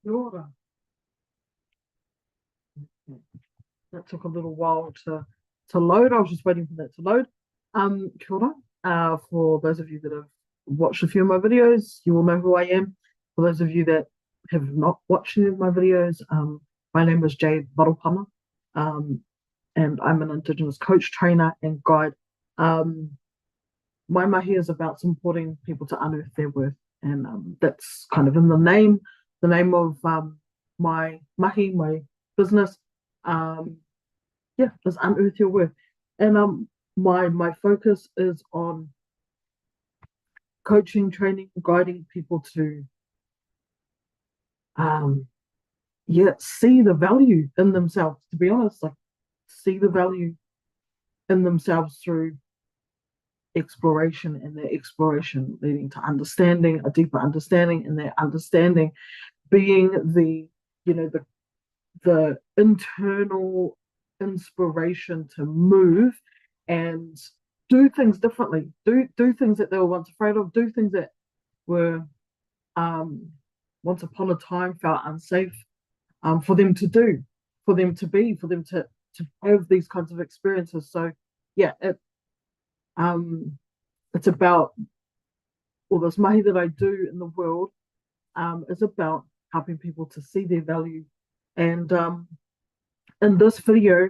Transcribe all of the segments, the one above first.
Kia That took a little while to load. I was just waiting for that to load. Kia ora. For those of you that have watched a few of my videos, you will know who I am. For those of you that have not watched any of my videos, my name is Jade Varupama, um, and I'm an Indigenous coach, trainer, and guide. Um, my mahi is about supporting people to unearth their worth, and that's kind of in the name of my mahi, my business. Um, yeah, just unearth your worth. And my focus is on coaching, training, guiding people to um see the value in themselves, to be honest, like see the value in themselves through exploration, and their exploration leading to understanding, a deeper understanding, and their understanding being the internal inspiration to move and do things differently, do things that they were once afraid of, do things that were um, once upon a time felt unsafe, for them to do, for them to be, for them to have these kinds of experiences. So yeah, um, it's about all this mahi that I do in the world, is about helping people to see their value. And in this video,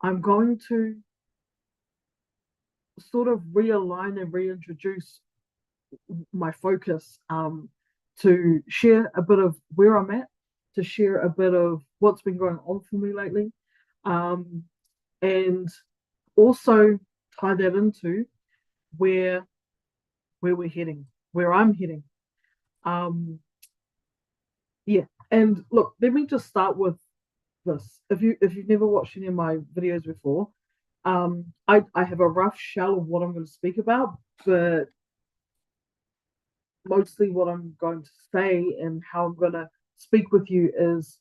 I'm going to sort of realign and reintroduce my focus, to share a bit of where I'm at, to share a bit of what's been going on for me lately, um, and also tie that into where we're heading, where I'm heading. Um, yeah, and look, let me just start with this. If you've never watched any of my videos before, I have a rough shell of what I'm going to speak about, but mostly what I'm going to say and how I'm going to speak with you is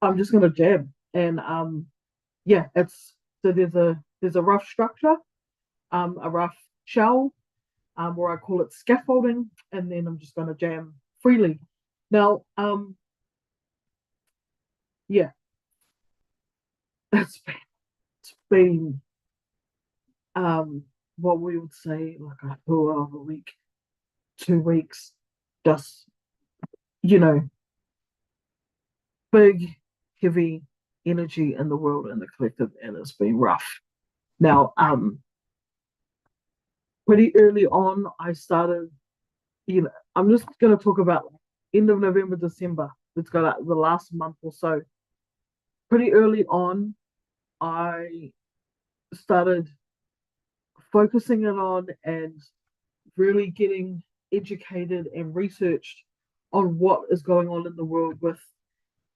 I'm just going to jam. And yeah, it's so there's a rough structure, a rough shell, where I call it scaffolding, and then I'm just going to jam freely. Now, yeah, it's been what we would say like a tour of a week, 2 weeks, just you know, big, heavy energy in the world and the collective, and it's been rough. Now, pretty early on, I started, I'm just going to talk about end of November, December. Let's go like the last month or so. Pretty early on, I started focusing it on and really getting educated and researched on what is going on in the world with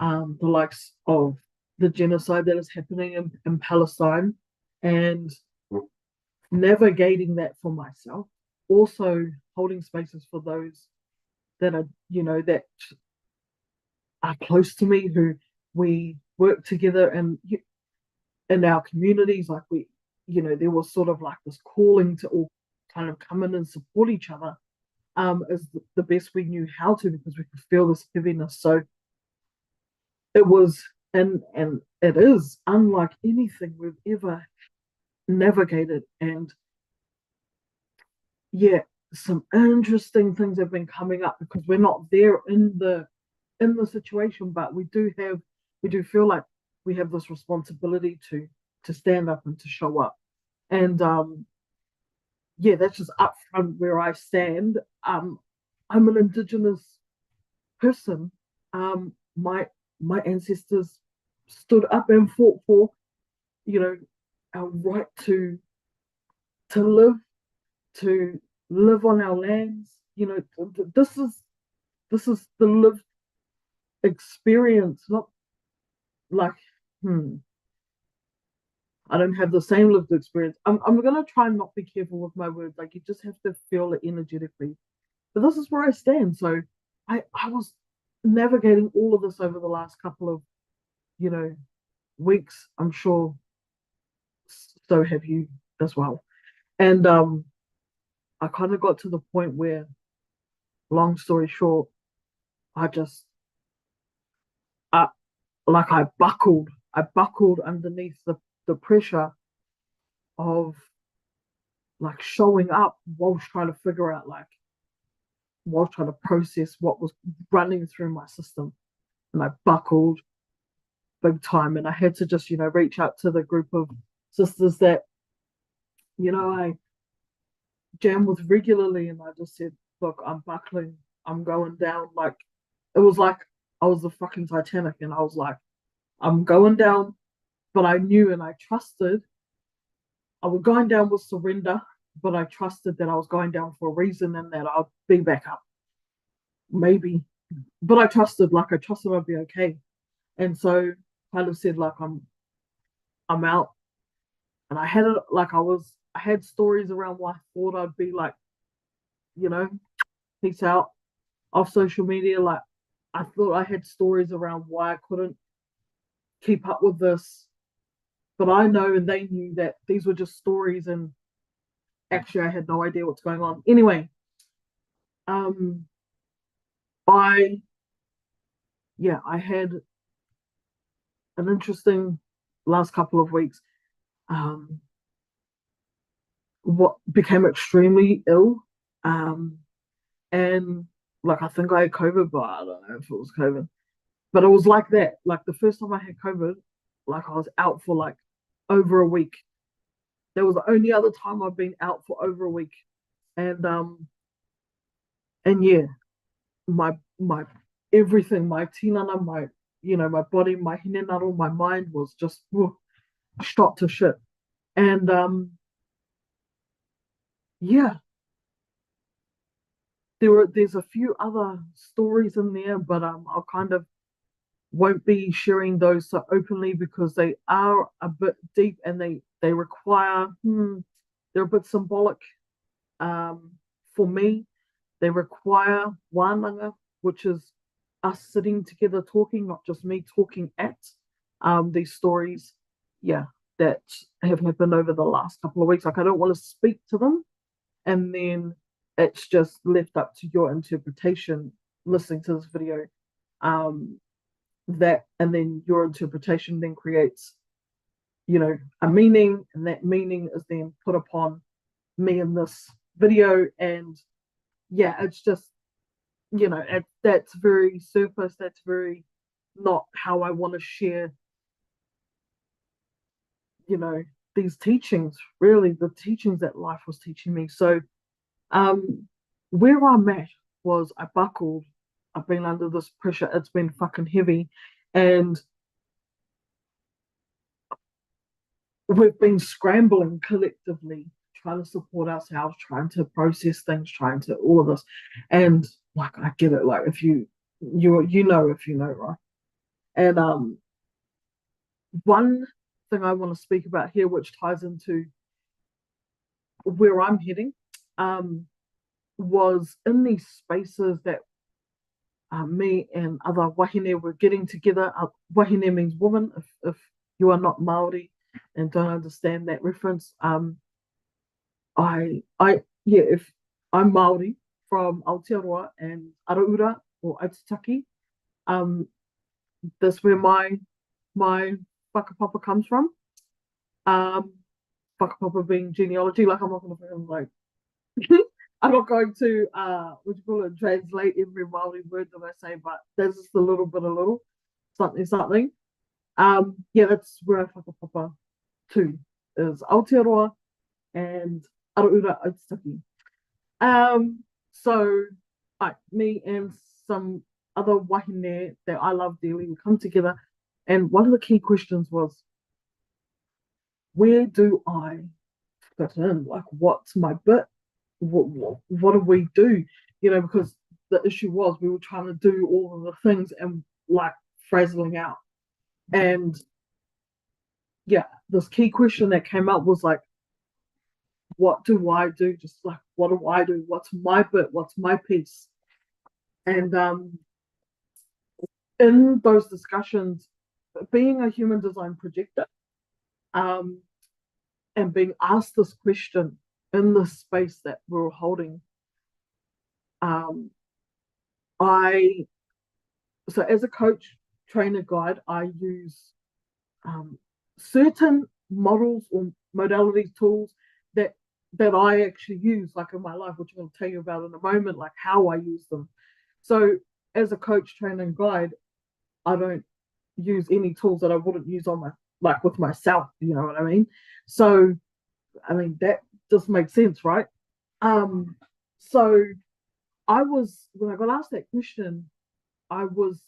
the likes of the genocide that is happening in Palestine, and navigating that for myself. Also holding spaces for those that are, that are close to me, who we work together and in our communities. Like there was sort of like this calling to all kind of come in and support each other, as the best we knew how to, because we could feel this heaviness. So it was, and it is unlike anything we've ever navigated. And yeah, some interesting things have been coming up because we're not there in the situation, but we do feel like we have this responsibility to stand up and to show up. And yeah, that's just upfront where I stand. I'm an Indigenous person. My ancestors stood up and fought for, you know, our right to live, to live on our lands. This is the lived experience, not like, hmm, I don't have the same lived experience. I'm gonna try and not be careful with my words. Like, you just have to feel it energetically. But this is where I stand. So I was navigating all of this over the last couple of, you know, weeks. I'm sure so have you as well. And I kind of got to the point where, long story short, I just I like I buckled underneath the pressure of like showing up whilst trying to figure out like whilst trying to process what was running through my system. And I buckled big time, and I had to just reach out to the group of sisters that I jam with regularly, and I just said, look, I'm buckling, I'm going down. Like it was like I was the fucking Titanic, and I was like, I'm going down, but I knew and I trusted I was going down with surrender, but I trusted that I was going down for a reason and that I'll be back up. Maybe. But I trusted I'd be okay. And so kind of said like I'm out. And I had it like I had stories around why I thought I'd be like, you know, peace out off social media. Like I thought I had stories around why I couldn't keep up with this. But I know and they knew that these were just stories, and actually I had no idea what's going on. Anyway, um I I had an interesting last couple of weeks. Um what became extremely ill. Um and like I think I had COVID, but I don't know if it was COVID. But it was like that. Like the first time I had COVID, like I was out for like over a week. That was the only other time I've been out for over a week. And yeah, my everything, my tinana, my my body, my hinenaro, my mind was just shot to shit. And yeah, there's a few other stories in there, but I'll kind of won't be sharing those so openly because they are a bit deep and they require they're a bit symbolic um for me. They require wānanga, which is us sitting together talking, not just me talking at these stories, yeah, that have happened over the last couple of weeks. Like I don't want to speak to them and then it's just left up to your interpretation listening to this video. Um, that and then your interpretation then creates, a meaning, and that meaning is then put upon me in this video. And yeah, it's just, that's very surface, that's very not how I want to share, you know, these teachings, really the teachings that life was teaching me. So um where I'm at was I buckled. I've been under this pressure. It's been fucking heavy. And we've been scrambling collectively, trying to support ourselves, trying to process things, trying to all of this. And like I get it, like if if you know, right? And one thing I want to speak about here, which ties into where I'm heading, um, was in these spaces that me and other wahine were getting together. Wahine means woman. If you are not Maori and don't understand that reference, if I'm Maori from Aotearoa and Araura or Aitutaki, um, that's where my whakapapa comes from. Um, whakapapa being genealogy. Like I'm not gonna like I'm not going to what do you call it, translate every Maori word that I say, but there's just a little something something. Yeah, that's where I whakapapa to is Aotearoa and Araura Aitutaki. So me and some other wahine that I love dearly, we come together, and one of the key questions was, where do I fit in? Like, what's my bit? What do we do? Because the issue was we were trying to do all of the things and like frazzling out. And yeah, this key question that came up was like, what do I do? Just like, what do I do? What's my bit? What's my piece? And in those discussions, being a human design projector, um, and being asked this question in the space that we were holding, um, I So as a coach, trainer, guide, I use um, certain models or modalities, tools that I actually use, like in my life, which I'm going to tell you about in a moment, like how I use them. So as a coach, trainer, and guide, I don't use any tools that I wouldn't use on my like with myself. You know what I mean? So I mean that just makes sense, right? Um, so I was when I got asked that question, I was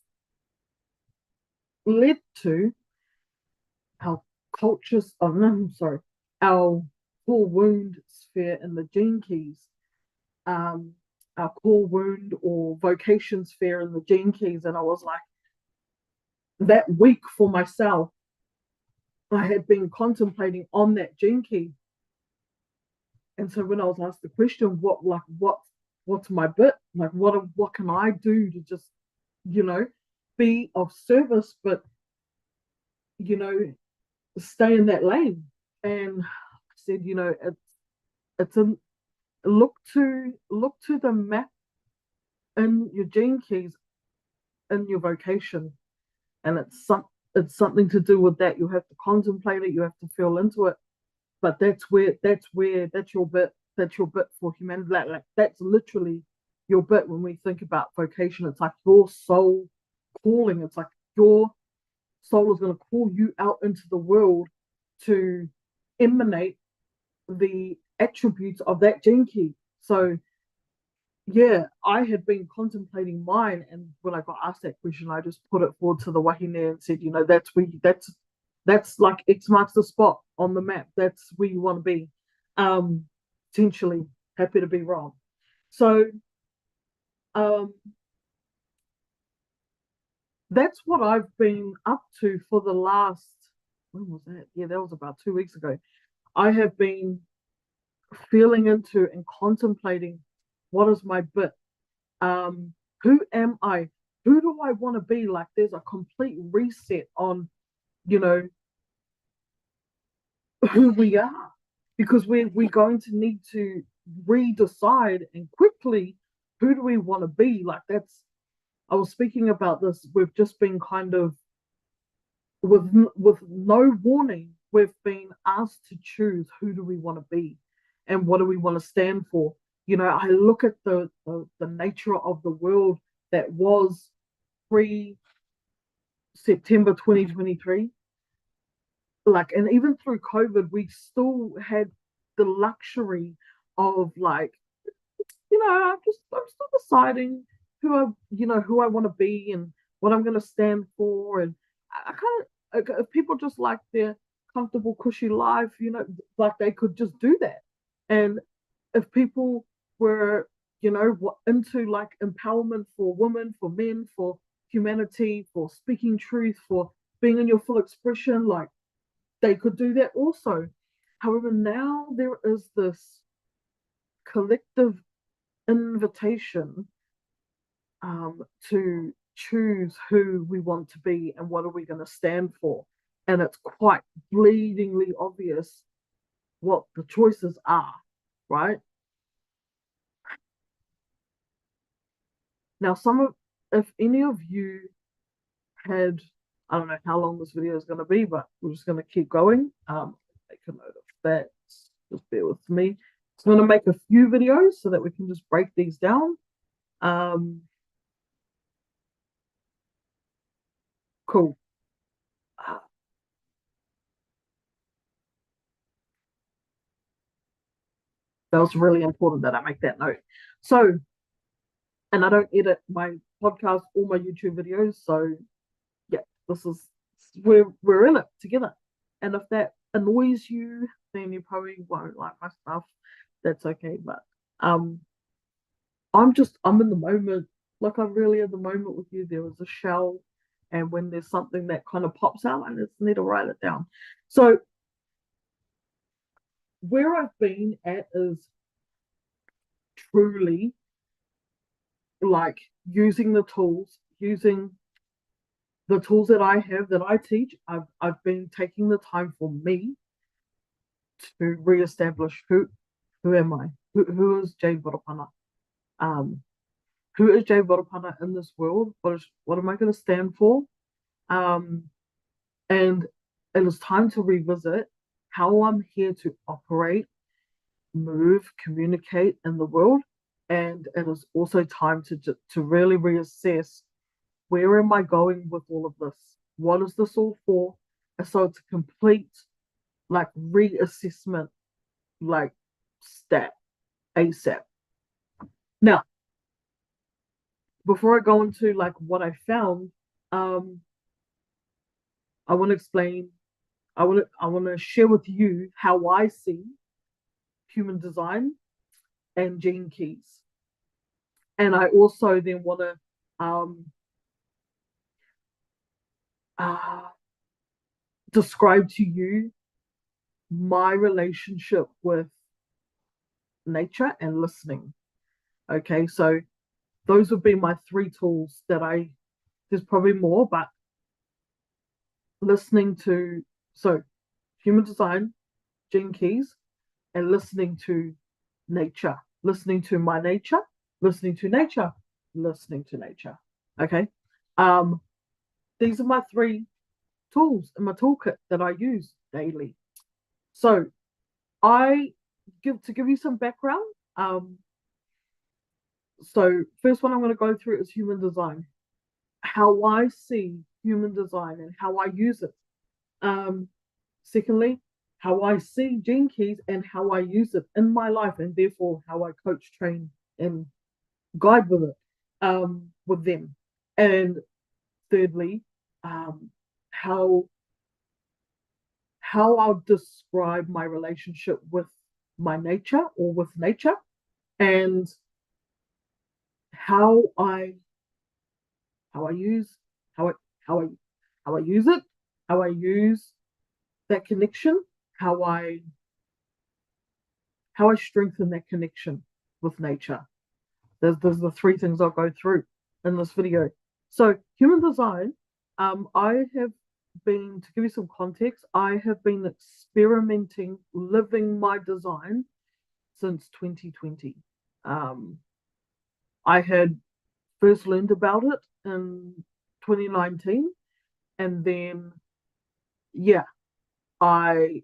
led to our cultures. Oh no, I'm sorry, our core wound sphere in the gene keys. Um, our core wound or vocation sphere in the gene keys, and I was like that week for myself. I had been contemplating on that gene key. And so when I was asked the question, what's my bit? Like what can I do to just, you know, be of service, but you know, stay in that lane? And I said, it's a look to the map in your gene keys in your vocation. And it's something to do with that. You have to contemplate it, you have to feel into it. But that's your bit. That's your bit for humanity. That's literally your bit when we think about vocation. It's like your soul calling. It's like your soul is going to call you out into the world to emanate the attributes of that gene key. So yeah, I had been contemplating mine, and when I got asked that question, I just put it forward to the wahine and said, that's like X marks the spot on the map. That's where you want to be. Um, Potentially happy to be wrong. So um, that's what I've been up to for the last. When was that? Yeah, that was about 2 weeks ago. I have been feeling into and contemplating what is my bit. Who am I? Who do I want to be? Like there's a complete reset on, you know, who we are. Because we're going to need to redecide and quickly who do we want to be? Like that's I was speaking about this. We've just been kind of with no warning, we've been asked to choose who do we want to be and what do we want to stand for. I look at the nature of the world that was pre September 2023, like, and even through COVID, we still had the luxury of like, I'm still deciding who I want to be and what I'm going to stand for, and I kind of if people just like their comfortable, cushy life, like they could just do that, and if people were into like empowerment for women, for men, for humanity, for speaking truth, for being in your full expression, like they could do that also. However, now there is this collective invitation to choose who we want to be and what are we going to stand for. And it's quite bleedingly obvious what the choices are, right? Now, if any of you had, I don't know how long this video is going to be, but we're just going to keep going. Make a note of that. Just bear with me. So I'm going to make a few videos so that we can just break these down. Cool. That was really important that I make that note. So, and I don't edit my podcast or my YouTube videos. So, yeah, this is we're in it together. And if that annoys you, then you probably won't like my stuff. That's okay. But um, I'm in the moment. Like I'm really in the moment with you. There was a shell, and when there's something that kind of pops out, I just need to write it down. So where I've been at is truly like using the tools that I have that I teach. I've been taking the time for me to reestablish who am I? Who is Jane Voropana? Um, who is Jay Vorapana in this world? What am I going to stand for? Um, and it is time to revisit how I'm here to operate, move, communicate in the world. And it is also time to really reassess, where am I going with all of this? What is this all for? And so it's a complete like reassessment, like stat ASAP. Now, before I go into like what I found, um, I want to explain. I want to share with you how I see human design and gene keys, and I also then want to uh, describe to you my relationship with nature and listening. Okay, so those would be my three tools that there's probably more, but listening to, so human design, gene keys, and listening to nature, listening to my nature, listening to nature, listening to nature. Okay. Um, these are my three tools in my toolkit that I use daily. So to give you some background. So first one I'm going to go through is human design, how I see human design and how I use it. Secondly, how I see gene keys and how I use it in my life, and therefore how I coach, train, and guide with them. And thirdly, how I'll describe my relationship with my nature or with nature, and how I how I use how I how I how I use it, how I use that connection, how I strengthen that connection with nature. There's the three things I'll go through in this video. So human design, I have been, to give you some context, I have been experimenting, living my design since 2020. I had first learned about it in 2019, and then yeah, I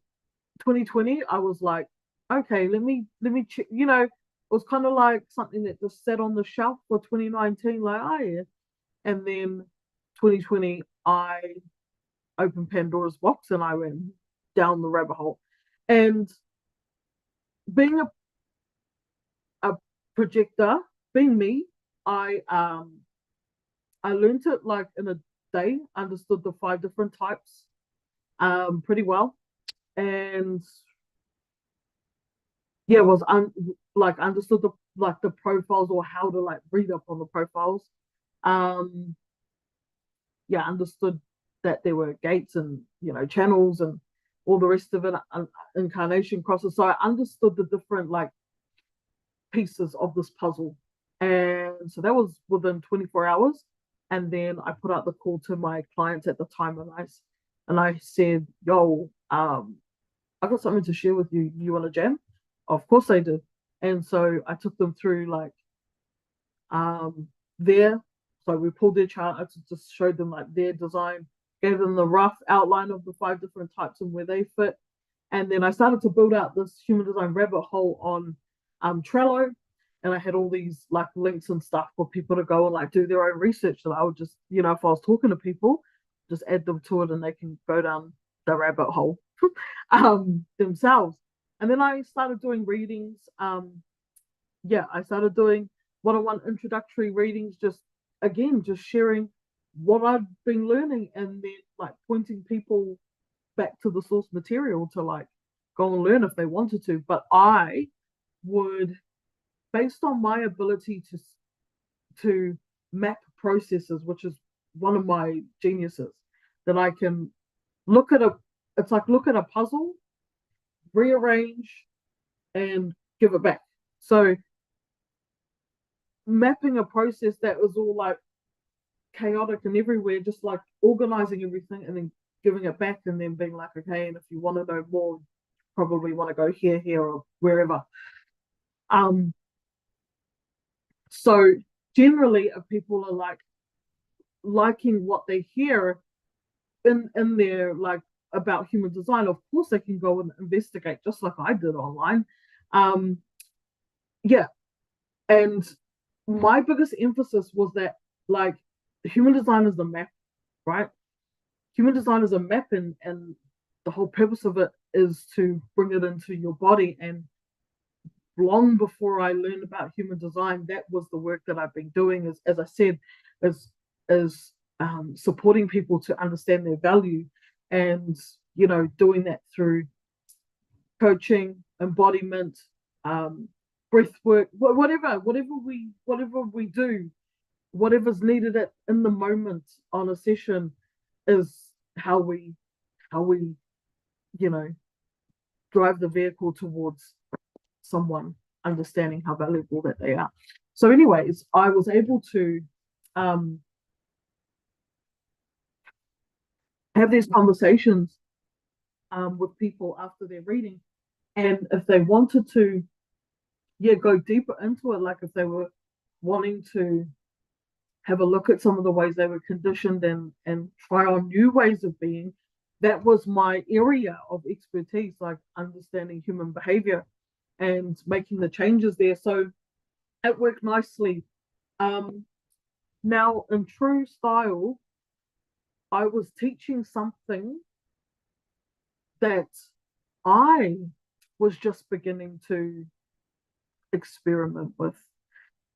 2020 I was like, okay, let me check. It was kind of like something that just sat on the shelf for 2019, like, oh yeah. And then 2020 I opened Pandora's box and I went down the rabbit hole. And being a projector, being me, I learned it like in a day, understood the five different types pretty well. And yeah, was like understood the profiles, or how to like read up on the profiles. Um, yeah, understood that there were gates and channels and all the rest of it, incarnation crosses. So I understood the different like pieces of this puzzle, and so that was within 24 hours. And then I put out the call to my clients at the time, and I said, "Yo, I got something to share with you. You want to jam?" Of course they did. And so I took them through like their, so we pulled their chart. I just showed them like their design, gave them the rough outline of the five different types and where they fit. And then I started to build out this human design rabbit hole on Trello. And I had all these like links and stuff for people to go and like do their own research. So I would just, if I was talking to people, just add them to it and they can go down the rabbit hole themselves. And then I started doing readings. I started doing one-on-one introductory readings, just sharing what I've been learning, and then like pointing people back to the source material to like go and learn if they wanted to. But I would, based on my ability to map processes, which is one of my geniuses, that I can look at it's like look at a puzzle, rearrange, and give it back. So mapping a process that was all like chaotic and everywhere, just like organizing everything and then giving it back, and then being like, okay, and if you want to know more, probably want to go here, or wherever. So generally, if people are like liking what they hear in their like about human design, of course they can go and investigate just like I did online. Um, yeah, and my biggest emphasis was that like human design is a map, right? Human design is a map, and the whole purpose of it is to bring it into your body. And long before I learned about human design, that was the work that I've been doing. Is, as I said, is supporting people to understand their value, and doing that through coaching, embodiment, um, breath work, whatever we do, whatever's needed in the moment on a session is how we you know drive the vehicle towards someone understanding how valuable that they are. So, anyways, I was able to um, have these conversations with people after their reading, and if they wanted to, yeah, go deeper into it, like if they were wanting to have a look at some of the ways they were conditioned and try on new ways of being, that was my area of expertise, like understanding human behavior and making the changes there. So it worked nicely. Um, Now, in true style, I was teaching something that I was just beginning to experiment with.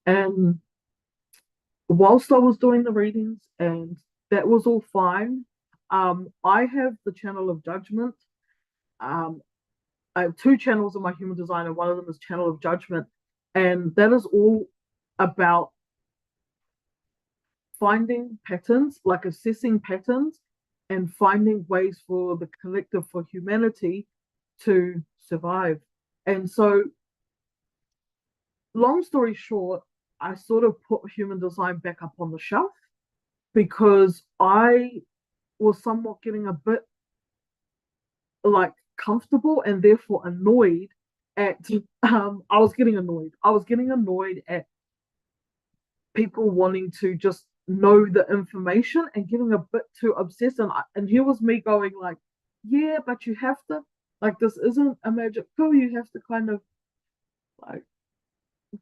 And whilst I was doing the readings, and that was all fine, I have the channel of judgment. Um, I have two channels in my human design, and one of them is channel of judgment. And that is all about finding patterns, like assessing patterns and finding ways for the collective, for humanity to survive. And so, long story short, I sort of put human design back up on the shelf because I was somewhat getting a bit like comfortable and therefore annoyed at I was getting annoyed at people wanting to just know the information and getting a bit too obsessed. And here was me going like, yeah, but you have to, like, this isn't a magic pill. You have to kind of like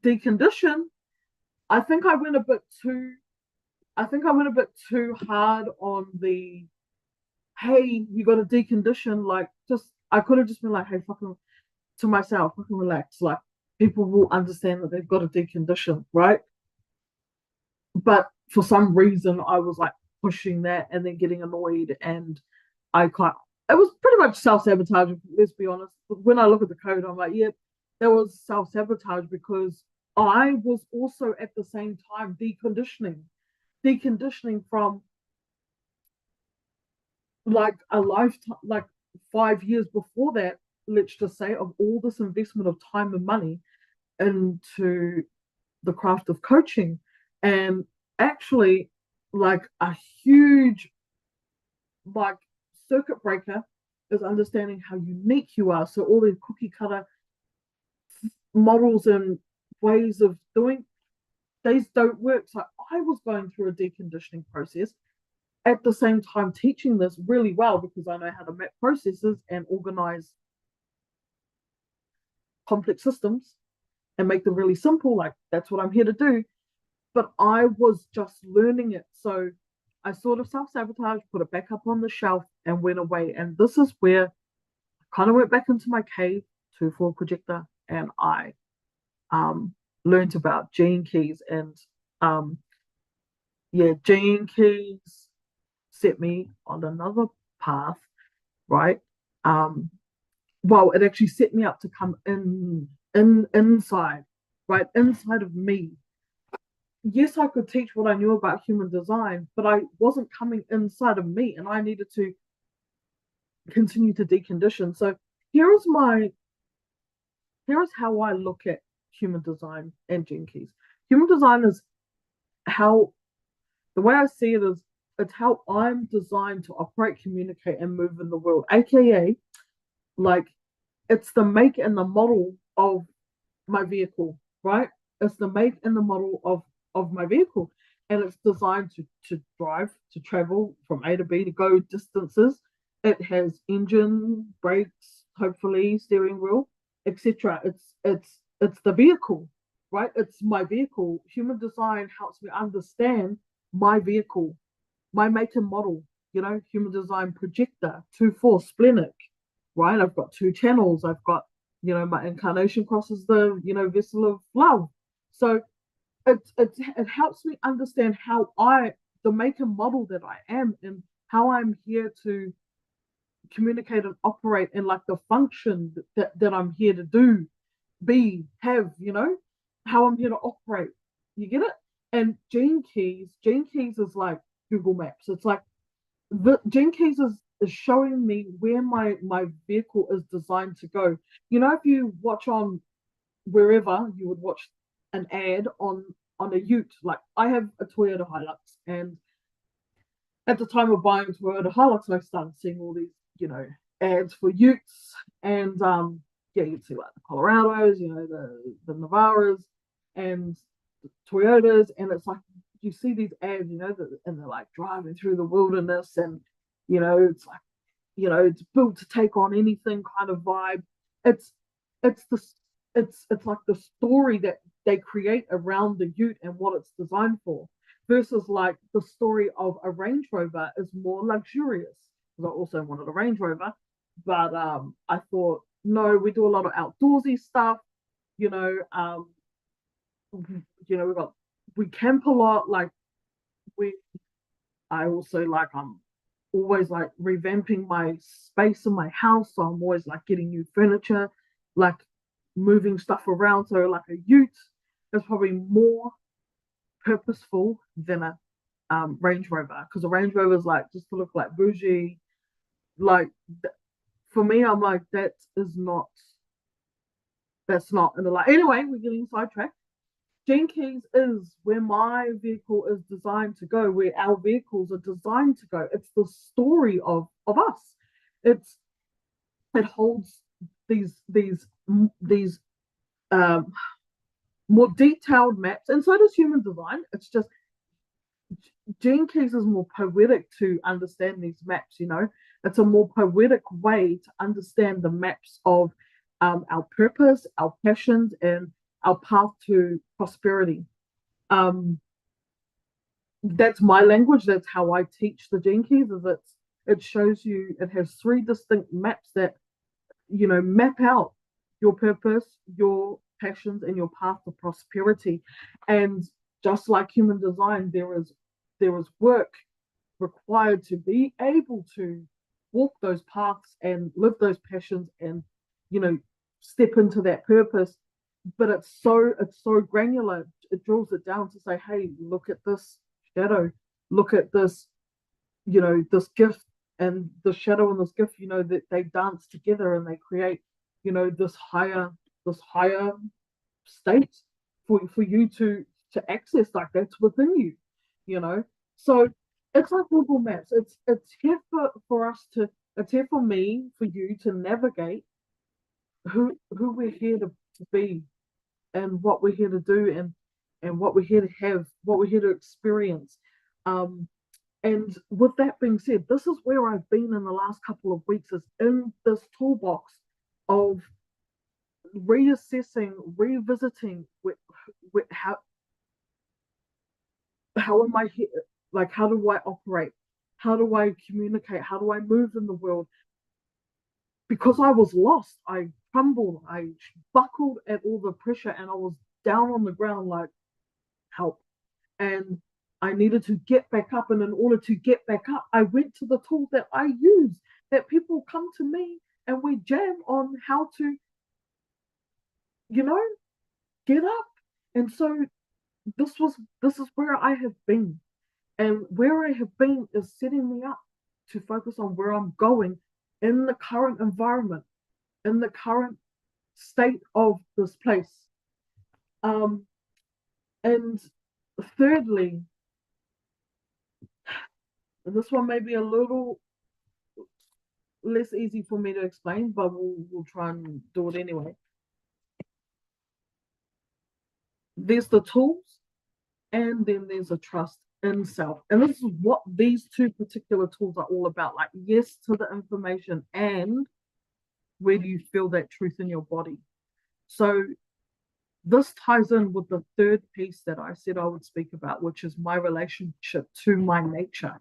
decondition. I think I went a bit too. I think I went a bit too hard on the, hey, you got to decondition. Like, just I could have just been like, hey, fucking to myself, fucking relax. Like, people will understand that they've got to decondition, right? But for some reason I was like pushing that and then getting annoyed, and I can't it was pretty much self-sabotage, let's be honest. When I look at the code, I'm like, yeah, that was self-sabotage because I was also at the same time deconditioning from like a lifetime, like 5 years before that, let's just say, of all this investment of time and money into the craft of coaching. And actually, like a huge like circuit breaker is understanding how unique you are. So all these cookie cutter models and ways of doing these don't work. So I was going through a deconditioning process at the same time teaching this really well because I know how to map processes and organize complex systems and make them really simple. Like that's what I'm here to do. But I was just learning it. So I sort of self sabotaged, put it back up on the shelf, and went away. And this is where I kind of went back into my cave, 2-4 projector, and I learned about gene keys. And um, yeah, gene keys set me on another path, right? Um, well, it actually set me up to come inside, right? Inside of me. Yes, I could teach what I knew about human design, but I wasn't coming inside of me, and I needed to continue to decondition. So here is my here is how I look at human design and gene keys. Human design is how the way I see it is it's how I'm designed to operate, communicate, and move in the world, aka like it's the make and the model of my vehicle, right? It's the make and the model of my vehicle, and it's designed to drive, to travel from A to B, to go distances. It has engine, brakes, hopefully steering wheel, etc. It's the vehicle, right? It's my vehicle. Human design helps me understand my vehicle, my make and model. Human design projector, 2-4 splenic, right? I've got two channels. I've got, my incarnation crosses the, vessel of love. So it helps me understand the make and model that I am, and how I'm here to communicate and operate, and like the function that I'm here to do, have, how I'm here to operate. You get it? And Gene Keys is like Google Maps. It's like the Gene Keys is showing me where my vehicle is designed to go. If you watch on wherever, you would watch an ad on a ute. Like, I have a Toyota Hilux, and at the time of buying Toyota Hilux, I started seeing all these, ads for utes, and yeah, you'd see like the Colorados, the Navaras, and the Toyotas, and it's like you see these ads, and they're like driving through the wilderness, and it's like, it's built to take on anything kind of vibe. It's it's the it's like the story that they create around the ute and what it's designed for, versus like the story of a Range Rover is more luxurious. Because I also wanted a Range Rover, but I thought, no, we do a lot of outdoorsy stuff. You know, um, we camp a lot. Like, we I also like I'm always like revamping my space in my house. So I'm always like getting new furniture, like moving stuff around. So like a ute is probably more purposeful than a Range Rover, because a Range Rover is like just to look like bougie. Like, for me, I'm like, that's not in the light. Anyway, we're getting sidetracked. Gene Keys is where my vehicle is designed to go, where our vehicles are designed to go. It's the story of us. It's it holds these um, more detailed maps, and so does human design. It's just Gene Keys is more poetic to understand these maps. It's a more poetic way to understand the maps of our purpose, our passions, and our path to prosperity. Um, that's my language. That's how I teach the Gene Keys. It shows you. It has three distinct maps that map out your purpose, your passions, and your path to prosperity. And just like human design, there is work required to be able to walk those paths and live those passions, and step into that purpose. But it's so granular. It drills it down to say, hey, look at this shadow, look at this gift, and the shadow and this gift, that they dance together, and they create this higher state for you to access. Like, that's within you. you know so it's like Google Maps. It's here for us to it's here for me, for you to navigate who we're here to be, and what we're here to do, and what we're here to have, what we're here to experience. um and with that being said, this is where I've been in the last couple of weeks, is in this toolbox of reassessing, revisiting how am I here? Like, how do I operate? How do I communicate? How do I move in the world? Because I was lost, I crumbled, I buckled at all the pressure, and I was down on the ground, like, help. And I needed to get back up. And in order to get back up, I went to the tools that I use, that people come to me and we jam on how to, you know, get up. And so this is where I have been. And where I have been is setting me up to focus on where I'm going in the current environment, in the current state of this place. Um, and thirdly, and this one may be a little less easy for me to explain, but we'll try and do it anyway. There's the tools, and then there's a trust in self. And this is what these two particular tools are all about. Like, yes to the information, and where do you feel that truth in your body? So this ties in with the third piece that I said I would speak about, which is my relationship to my nature,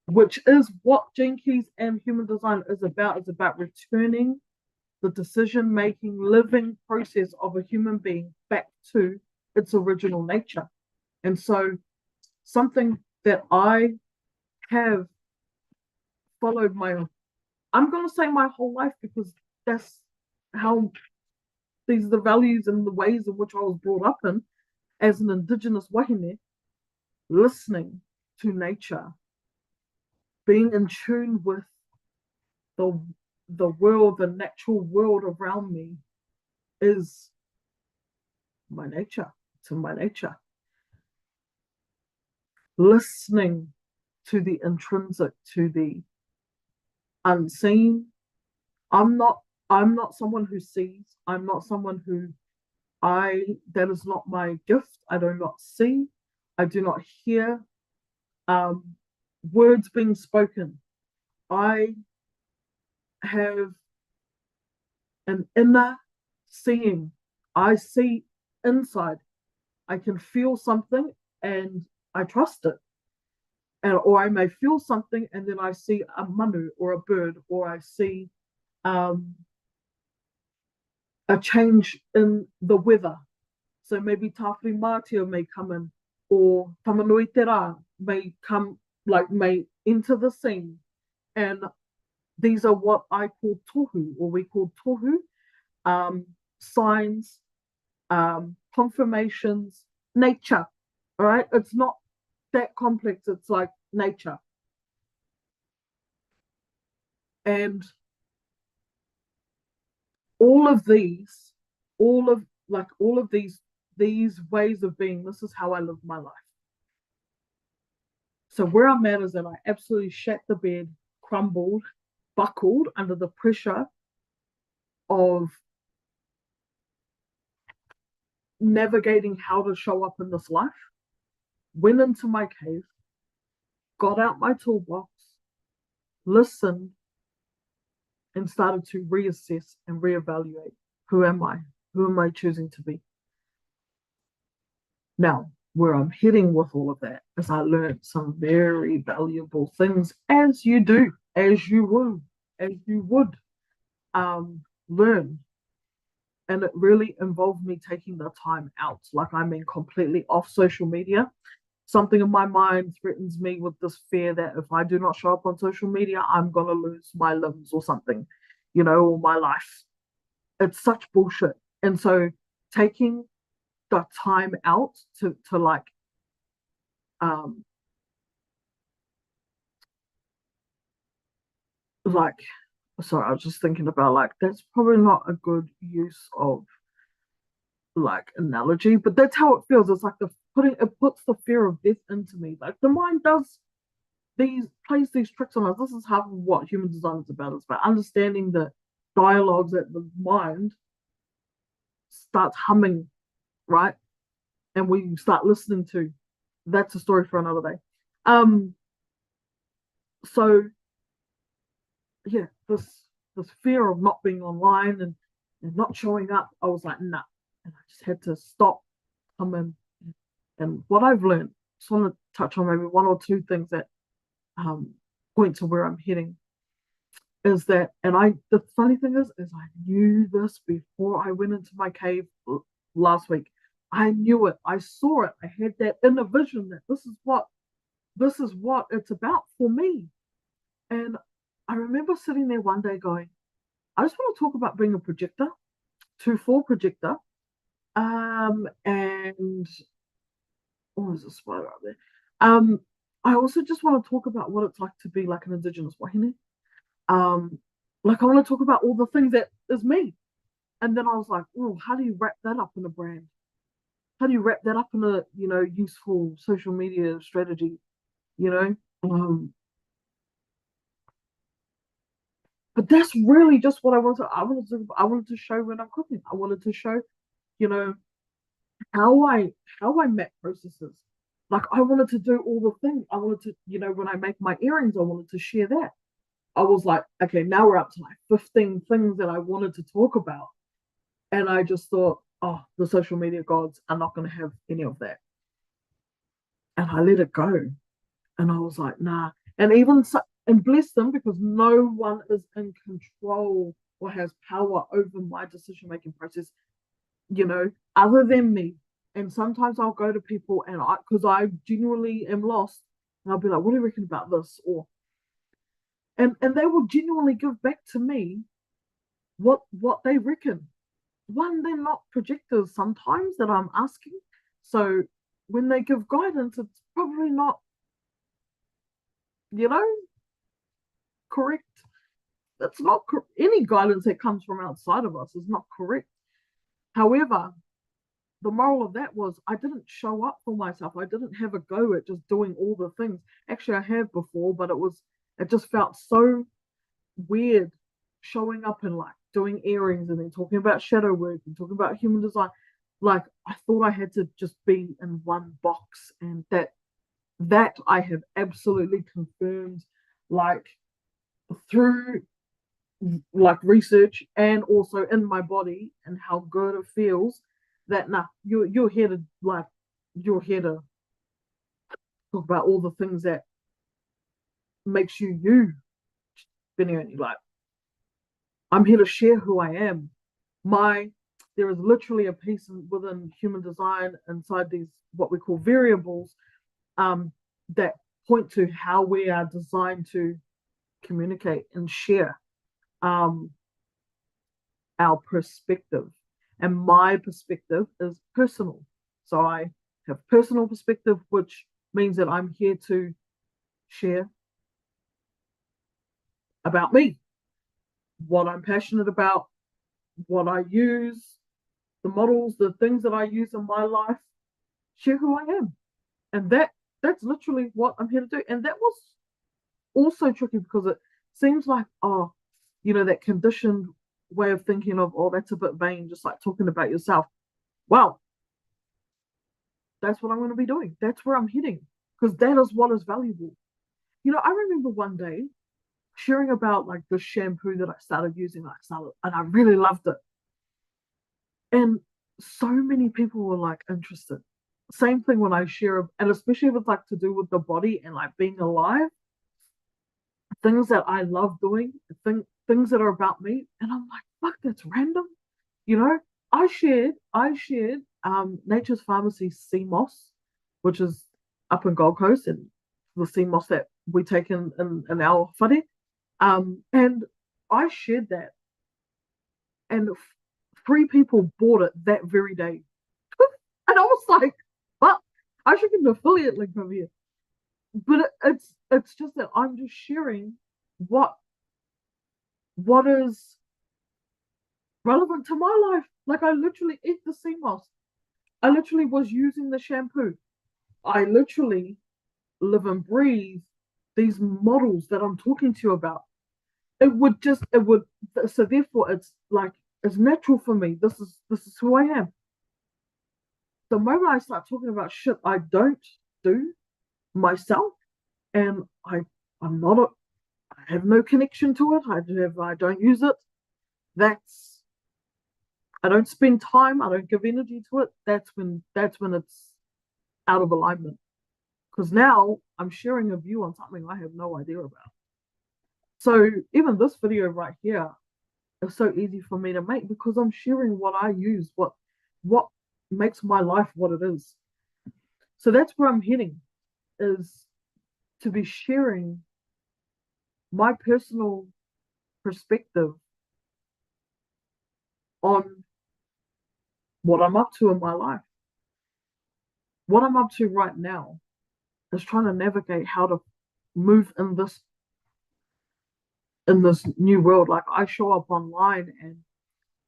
which is what Gene Keys and human design is about. It's about returning the decision making, living process of a human being back to its original nature. And so, something that I have followed I'm going to say my whole life, because that's how these are the values and the ways in which I was brought up in as an Indigenous wahine, listening to nature, being in tune with the the world, the natural world around me is my nature, to my nature. Listening to the intrinsic, to the unseen. I'm not I'm not someone who sees. I'm not someone who I that is not my gift. I do not see. I do not hear um, words being spoken. I have an inner seeing. I see inside. I can feel something and I trust it. And, or I may feel something and then I see a manu or a bird, or I see um, a change in the weather. So maybe Tawhiri Mātia may come in, or Tamanui Te Rā may come, may enter the scene. And these are what I call tohu, or we call tohu, signs, confirmations, nature. All right. It's not that complex. It's like nature. And all of these, all of these ways of being, this is how I live my life. So where I'm at is that I absolutely shat the bed, crumbled, buckled under the pressure of navigating how to show up in this life, went into my cave, got out my toolbox, listened, and started to reassess and reevaluate. Who am I? Who am I choosing to be? Now, where I'm heading with all of that is I learned some very valuable things, as you do, as you would learn. And it really involved me taking the time out. Like, I mean, completely off social media. Something in my mind threatens me with this fear that if I do not show up on social media, I'm going to lose my limbs or something, or my life. It's such bullshit. And so taking the time out to um like sorry, I was just thinking about, like, that's probably not a good use of like analogy, but that's how it feels. It's like it puts the fear of death into me. Like, the mind does these plays these tricks on us. This is half of what human design is about. It's about understanding the dialogues that the mind starts humming, right? And we start listening to. That's a story for another day. Um, so yeah, this fear of not being online and not showing up, I was like, nah. And I just had to stop, come in. And what I've learned, just want to touch on maybe one or two things that point to where I'm heading, is that, and the funny thing is I knew this before I went into my cave last week. I knew it. I saw it. I had that inner vision that this is what it's about for me. And I remember sitting there one day going, I just want to talk about being a projector, 2-4 projector. And what was the spider up there? I also just want to talk about what it's like to be like an Indigenous wahine. Like, I want to talk about all the things that is me. And then I was like, oh, how do you wrap that up in a brand? How do you wrap that up in a, useful social media strategy, you know? But that's really just what I wanted. I wanted to show when I'm cooking. I wanted to show, you know, how I met processes. Like I wanted to do all the things. I wanted to, when I make my earrings, I wanted to share that. I was like, okay, now we're up to like 15 things that I wanted to talk about. And I just thought, oh, the social media gods are not going to have any of that. And I let it go. And I was like, nah. And even so, and bless them because no one is in control or has power over my decision making process, other than me. And sometimes I'll go to people and because I genuinely am lost, and I'll be like, what do you reckon about this? And they will genuinely give back to me what they reckon. One, they're not projectors sometimes that I'm asking. So when they give guidance, it's probably not, you know, correct. That's not any guidance that comes from outside of us is not correct. However, the moral of that was I didn't show up for myself. I didn't have a go at just doing all the things. Actually, I have before, but it just felt so weird showing up and like doing earrings and then talking about shadow work and talking about human design. Like I thought I had to just be in one box, and that I have absolutely confirmed, like through like research and also in my body and how good it feels. That nah, you're here to talk about all the things that makes you, Benny. Like I'm here to share who I am. My There is literally a piece within human design inside these what we call variables um, that point to how we are designed to communicate and share um, our perspective. And my perspective is personal. So I have personal perspective, which means that I'm here to share about me, what I'm passionate about, what I use, the models, the things that I use in my life, share who I am. And that's literally what I'm here to do. And that was also tricky because it seems like, oh, that conditioned way of thinking of, oh, that's a bit vain, just like talking about yourself. Well, that's what I'm going to be doing. That's where I'm heading because that is what is valuable. I remember one day sharing about like the shampoo that I started using, and I really loved it. And so many people were like interested. Same thing when I share, and especially if it's like to do with the body and like being alive, things that I love doing, things that are about me, and I'm like, fuck, that's random. You know, I shared Nature's Pharmacy sea moss, which is up in Gold Coast, and the sea moss that we take in our whare. And I shared that, and three people bought it that very day. And I was like, well, I should get an affiliate link from here. But it's just that I'm just sharing what what is relevant to my life. Like I literally eat the sea moss. I literally was using the shampoo. I literally live and breathe these models that I'm talking to you about. It would so therefore it's like it's natural for me. This is who I am. The moment I start talking about shit I don't do myself and I'm not a I have no connection to it. I don't use it. That's I don't spend time. I don't give energy to it. That's when it's out of alignment. Because now I'm sharing a view on something I have no idea about. So even this video right here is so easy for me to make because I'm sharing what I use, what makes my life what it is. So that's where I'm heading, is to be sharing my personal perspective on what I'm up to in my life. What I'm up to right now is trying to navigate how to move in this new world. Like I show up online and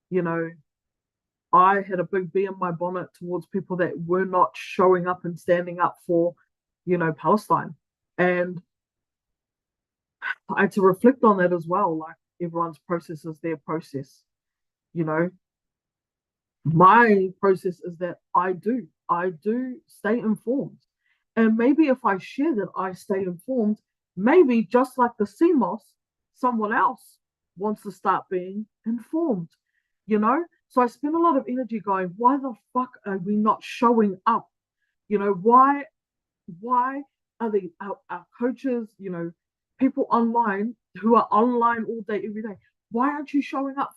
you know I had a big bee in my bonnet towards people that were not showing up and standing up for Palestine. And I had to reflect on that as well. Like everyone's process is their process, you know. my process is that I do stay informed. And maybe if I share that I stay informed, maybe just like the CMOS, someone else wants to start being informed, you know? So I spend a lot of energy going, why the fuck are we not showing up? Why are our coaches, people online who are online all day, every day, why aren't you showing up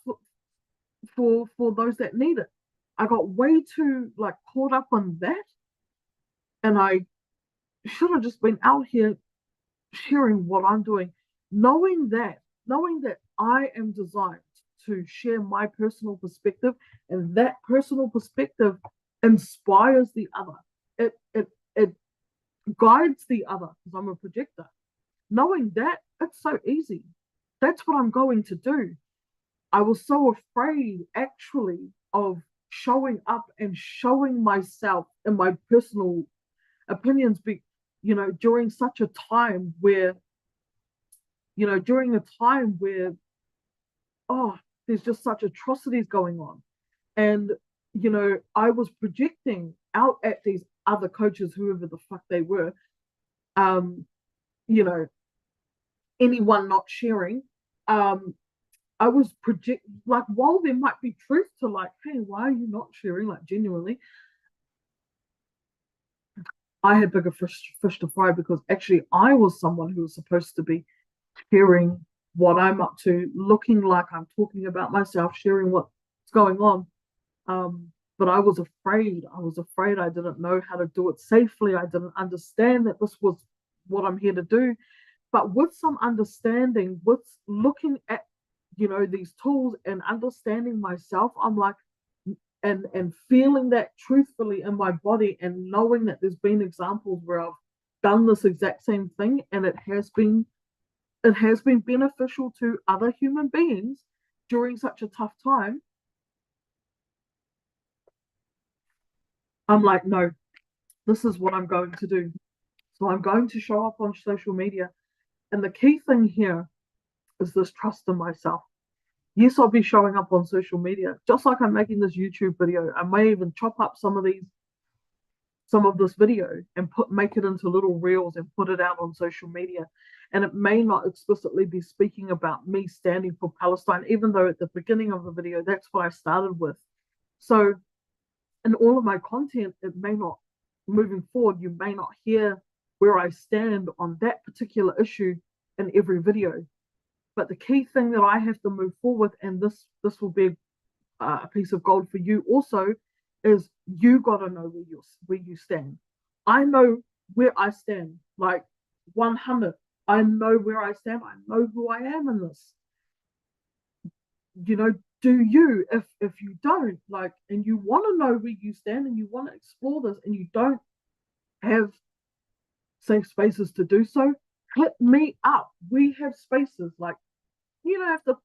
for those that need it? I got way too like caught up on that, and I should have just been out here sharing what I'm doing, knowing that I am designed to share my personal perspective, and that personal perspective inspires the other. It guides the other because I'm a projector. Knowing that, it's so easy. That's what I'm going to do. I was so afraid actually of showing up and showing myself and my personal opinions during such a time where during a time where oh there's just such atrocities going on. And I was projecting out at these other coaches, whoever the fuck they were, um you know anyone not sharing. I was project like, while there might be truth to, like, hey, why are you not sharing, like, genuinely, I had bigger fish to fry, because actually I was someone who was supposed to be sharing what I'm up to, looking like I'm talking about myself, sharing what's going on. But I was afraid. I was afraid. I didn't know how to do it safely. I didn't understand that this was what I'm here to do. But with some understanding, with looking at these tools and understanding myself, I'm like, and feeling that truthfully in my body, and knowing that there's been examples where I've done this exact same thing, and it has been beneficial to other human beings during such a tough time. I'm like, no, this is what I'm going to do. So I'm going to show up on social media. And the key thing here is this trust in myself. Yes, I'll be showing up on social media, just like I'm making this YouTube video. I may even chop up some of this video and make it into little reels and put it out on social media. And it may not explicitly be speaking about me standing for Palestine, even though at the beginning of the video, that's what I started with. So in all of my content, it may not, moving forward, you may not hear where I stand on that particular issue in every video. But the key thing that I have to move forward, and this will be a piece of gold for you also, is you got to know where you stand. I know where I stand, like 100. I know where I stand. I know who I am in this. Do you? If you don't, like, and you want to know where you stand, and you want to explore this, and you don't have safe spaces to do so, hit me up. We have spaces. Like, you don't have to.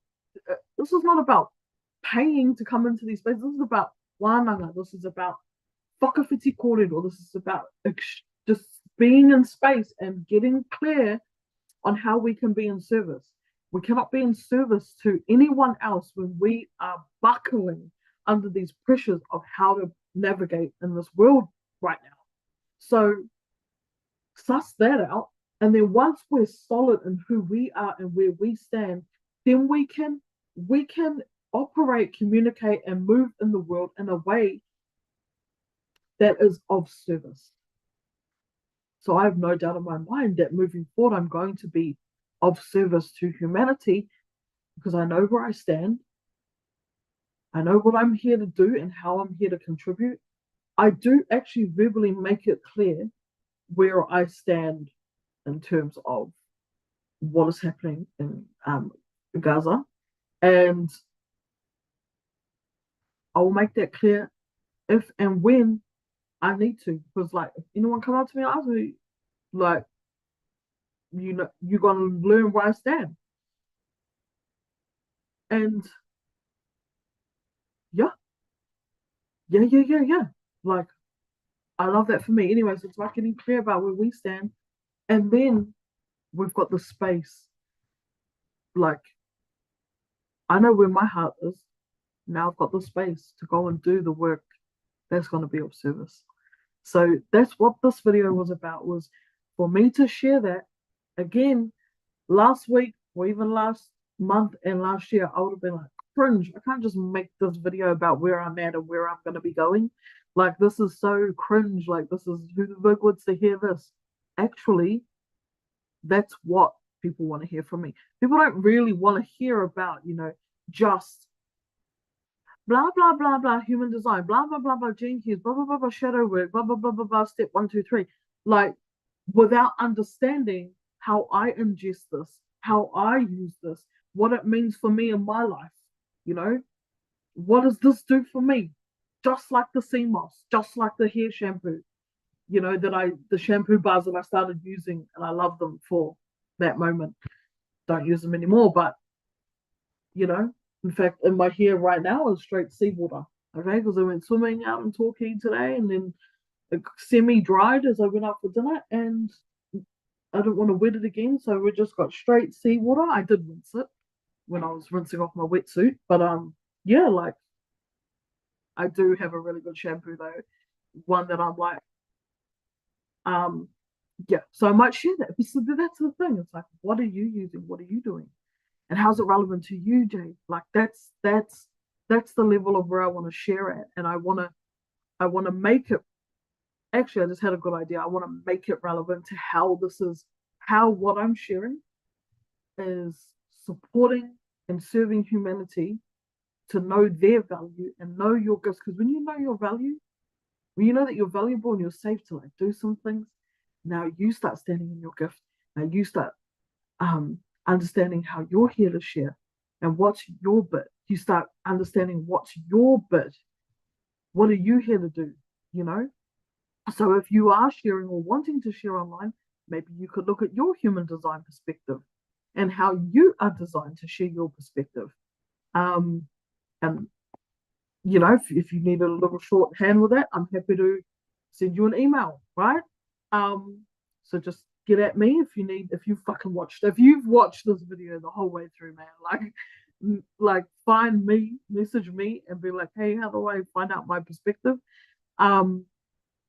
This is not about paying to come into these spaces. This is about wānanga. This is about whakawhiti kōrero. This is about just being in space and getting clear on how we can be in service. We cannot be in service to anyone else when we are buckling under these pressures of how to navigate in this world right now. So suss that out. And then once we're solid in who we are and where we stand, then we can operate, communicate, and move in the world in a way that is of service. So I have no doubt in my mind that moving forward, I'm going to be of service to humanity, because I know where I stand. I know what I'm here to do and how I'm here to contribute. I do actually verbally make it clear where I stand in terms of what is happening in Gaza. And I will make that clear if and when I need to. Because, like, if anyone come up to me and ask me, like, you're gonna learn where I stand. And yeah, yeah, yeah, yeah, yeah. Like, I love that for me. Anyways, it's like getting clear about where we stand, and then we've got the space. Like, I know where my heart is. now I've got the space to go and do the work that's going to be of service. So that's what this video was about, was for me to share that. Again, last week or even last month and last year, I would have been like, cringe. I can't just make this video about where I'm at and where I'm going to be going. Like, this is so cringe. Like, this is, who the fuck wants to hear this? Actually, that's what people want to hear from me. People don't really want to hear about, just blah blah blah blah human design, blah blah blah blah gene keys, blah blah blah blah shadow work, blah blah blah blah blah step 1 2 3. Like, without understanding how I ingest this, how I use this, what it means for me in my life. You know, what does this do for me? Just like the sea moss, just like the hair shampoo, the shampoo bars that I started using, and I love them for that moment. Don't use them anymore, but in fact, in my hair right now is straight seawater. Okay, because I went swimming out in Torquay today, and then it semi-dried as I went out for dinner, and I didn't want to wet it again, so we just got straight seawater. I did rinse it when I was rinsing off my wetsuit, but yeah, like, I do have a really good shampoo though, one that I'm like, yeah. So I might share that. So that's the thing. It's like, what are you using? What are you doing? And how's it relevant to you, Jay? Like, that's the level of where I want to share at, and I want to make it. Actually, I just had a good idea. I want to make it relevant to how what I'm sharing is supporting and serving humanity to know their value and know your gifts. Because when you know your value, when you know that you're valuable and you're safe to like do some things, now you start standing in your gift. Now you start understanding how you're here to share and what's your bit. You start understanding what's your bit. What are you here to do? You know? So if you are sharing or wanting to share online, maybe you could look at your human design perspective and how you are designed to share your perspective. And if you need a little shorthand with that, I'm happy to send you an email, right? So just get at me if you've watched this video the whole way through, man. Like find me, message me, and be like, hey, how do I find out my perspective?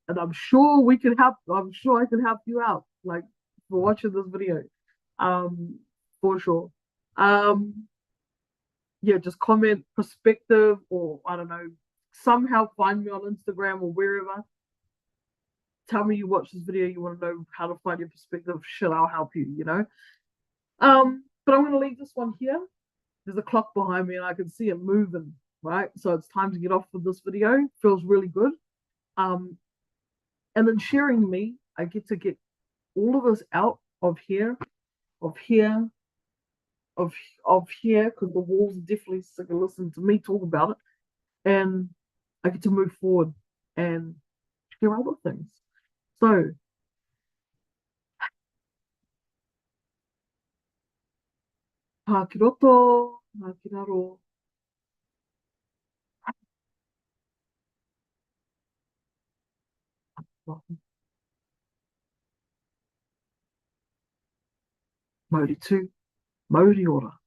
And I'm sure we can help. I'm sure I can help you out, like, for watching this video, for sure. Um, yeah, just comment perspective, or I don't know, somehow find me on Instagram or wherever. Tell me you watch this video, you want to know how to find your perspective. Shit, I'll help you. But I'm gonna leave this one here. There's a clock behind me and I can see it moving, right? So it's time to get off with this video. Feels really good. Um, and then sharing me, I get to get all of this out of here, of here, of here, because the walls are definitely sick of listening to me talk about it. And I get to move forward and share other things. So, hakiroto, hakiraro. Mauri too, Mauri ora,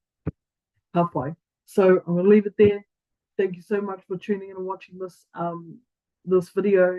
halfway. So I'm gonna leave it there. Thank you so much for tuning in and watching this video.